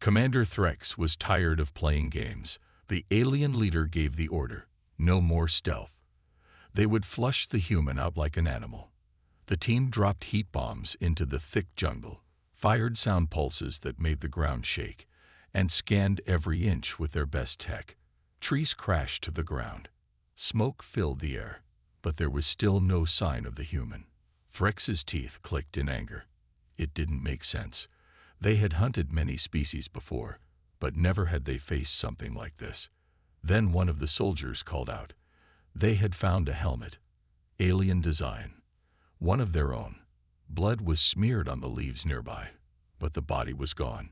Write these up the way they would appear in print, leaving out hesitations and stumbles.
Commander Threx was tired of playing games. The alien leader gave the order, no more stealth. They would flush the human out like an animal. The team dropped heat bombs into the thick jungle, fired sound pulses that made the ground shake, and scanned every inch with their best tech. Trees crashed to the ground. Smoke filled the air, but there was still no sign of the human. Threx's teeth clicked in anger. It didn't make sense. They had hunted many species before, but never had they faced something like this. Then one of the soldiers called out. They had found a helmet, alien design, one of their own. Blood was smeared on the leaves nearby, but the body was gone.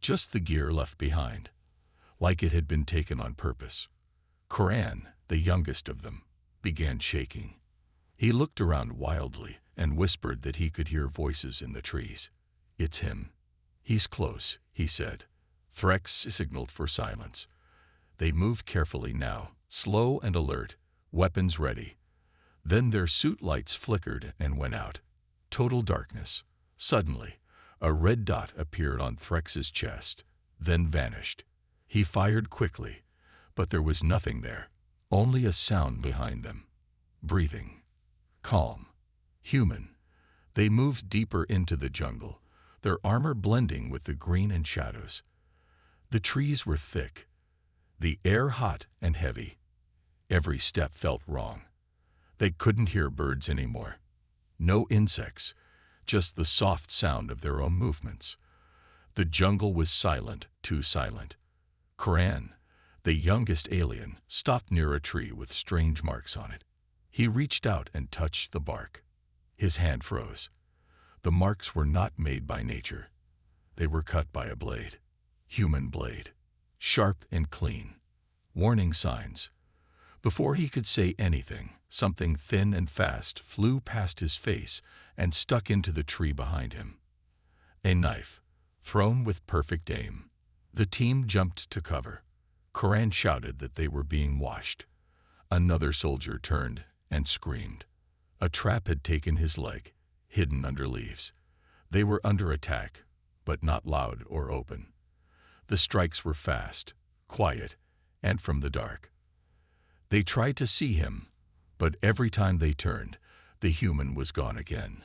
Just the gear left behind, like it had been taken on purpose. Koran, the youngest of them, began shaking. He looked around wildly and whispered that he could hear voices in the trees. It's him. He's close, he said. Threx signaled for silence. They moved carefully now, slow and alert, weapons ready. Then their suit lights flickered and went out. Total darkness. Suddenly, a red dot appeared on Threx's chest, then vanished. He fired quickly, but there was nothing there, only a sound behind them. Breathing. Calm. Human. They moved deeper into the jungle, their armor blending with the green and shadows. The trees were thick, the air hot and heavy. Every step felt wrong. They couldn't hear birds anymore. No insects, just the soft sound of their own movements. The jungle was silent, too silent. Koran, the youngest alien, stopped near a tree with strange marks on it. He reached out and touched the bark. His hand froze. The marks were not made by nature. They were cut by a blade. Human blade. Sharp and clean. Warning signs. Before he could say anything, something thin and fast flew past his face and stuck into the tree behind him. A knife, thrown with perfect aim. The team jumped to cover. Koran shouted that they were being washed. Another soldier turned and screamed. A trap had taken his leg, hidden under leaves. They were under attack, but not loud or open. The strikes were fast, quiet, and from the dark. They tried to see him, but every time they turned, the human was gone again,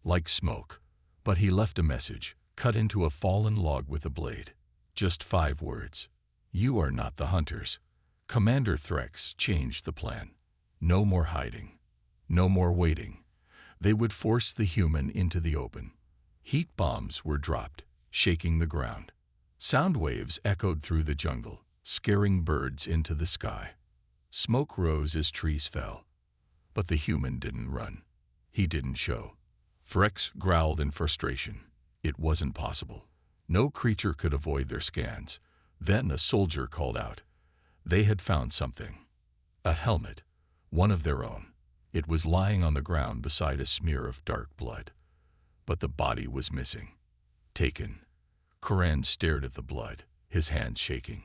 like smoke. But he left a message, cut into a fallen log with a blade. Just 5 words. You are not the hunters. Commander Threx changed the plan. No more hiding. No more waiting. They would force the human into the open. Heat bombs were dropped, shaking the ground. Sound waves echoed through the jungle, scaring birds into the sky. Smoke rose as trees fell. But the human didn't run. He didn't show. Threx growled in frustration. It wasn't possible. No creature could avoid their scans. Then a soldier called out. They had found something. A helmet, one of their own. It was lying on the ground beside a smear of dark blood. But the body was missing. Taken. Koran stared at the blood, his hands shaking.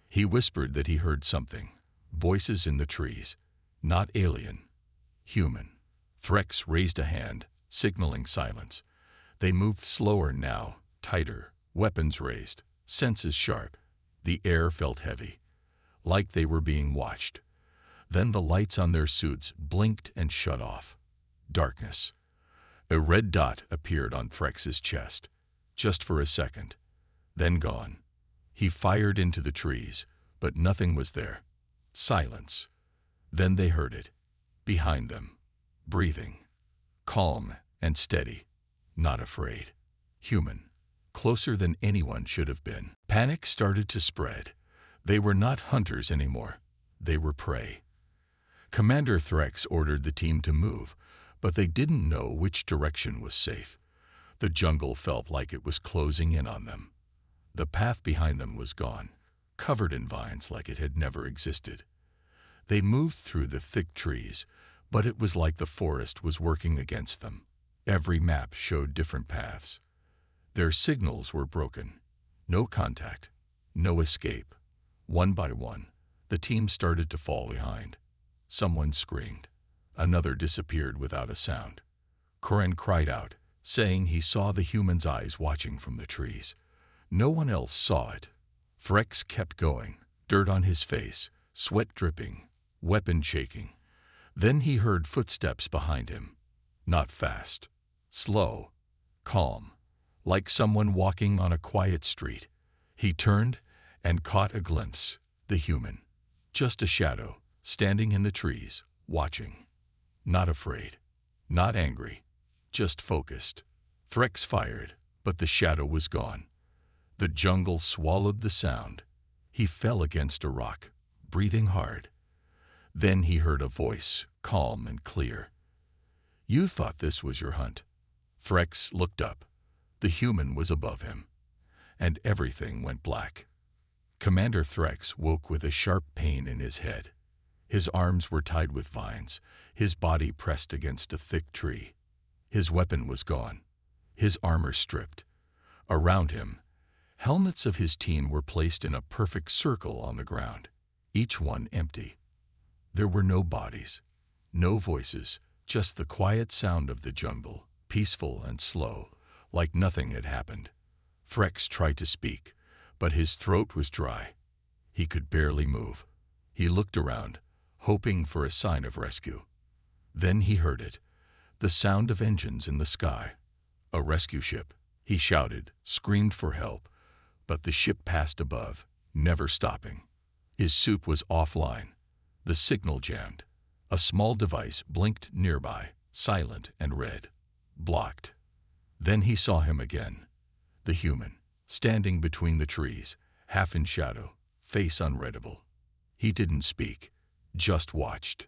He whispered that he heard something. Voices in the trees. Not alien. Human. Threx raised a hand, signaling silence. They moved slower now, tighter, weapons raised, senses sharp. The air felt heavy, like they were being watched. Then the lights on their suits blinked and shut off. Darkness. A red dot appeared on Threx's chest, just for a second, then gone. He fired into the trees, but nothing was there. Silence. Then they heard it, behind them, breathing, calm and steady, not afraid. Human, closer than anyone should have been. Panic started to spread. They were not hunters anymore. They were prey. Commander Threx ordered the team to move, but they didn't know which direction was safe. The jungle felt like it was closing in on them. The path behind them was gone, covered in vines like it had never existed. They moved through the thick trees, but it was like the forest was working against them. Every map showed different paths. Their signals were broken. No contact, no escape. One by one, the team started to fall behind. Someone screamed. Another disappeared without a sound. Koran cried out, saying he saw the human's eyes watching from the trees. No one else saw it. Threx kept going, dirt on his face, sweat dripping, weapon shaking. Then he heard footsteps behind him. Not fast. Slow. Calm. Like someone walking on a quiet street. He turned and caught a glimpse. The human. Just a shadow, standing in the trees, watching. Not afraid. Not angry. Just focused. Threx fired, but the shadow was gone. The jungle swallowed the sound. He fell against a rock, breathing hard. Then he heard a voice, calm and clear. "You thought this was your hunt." Threx looked up. The human was above him. And everything went black. Commander Threx woke with a sharp pain in his head. His arms were tied with vines, his body pressed against a thick tree. His weapon was gone, his armor stripped. Around him, helmets of his team were placed in a perfect circle on the ground, each one empty. There were no bodies, no voices, just the quiet sound of the jungle, peaceful and slow, like nothing had happened. Threx tried to speak, but his throat was dry. He could barely move. He looked around, hoping for a sign of rescue. Then he heard it, the sound of engines in the sky. A rescue ship. He shouted, screamed for help, but the ship passed above, never stopping. His suit was offline. The signal jammed. A small device blinked nearby, silent and red. Blocked. Then he saw him again. The human, standing between the trees, half in shadow, face unreadable. He didn't speak, just watched.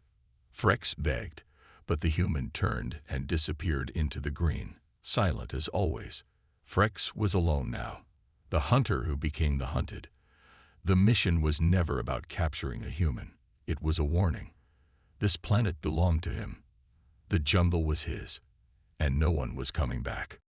Threx begged, but the human turned and disappeared into the green, silent as always. Threx was alone now, the hunter who became the hunted. The mission was never about capturing a human. It was a warning. This planet belonged to him. The jungle was his, and no one was coming back.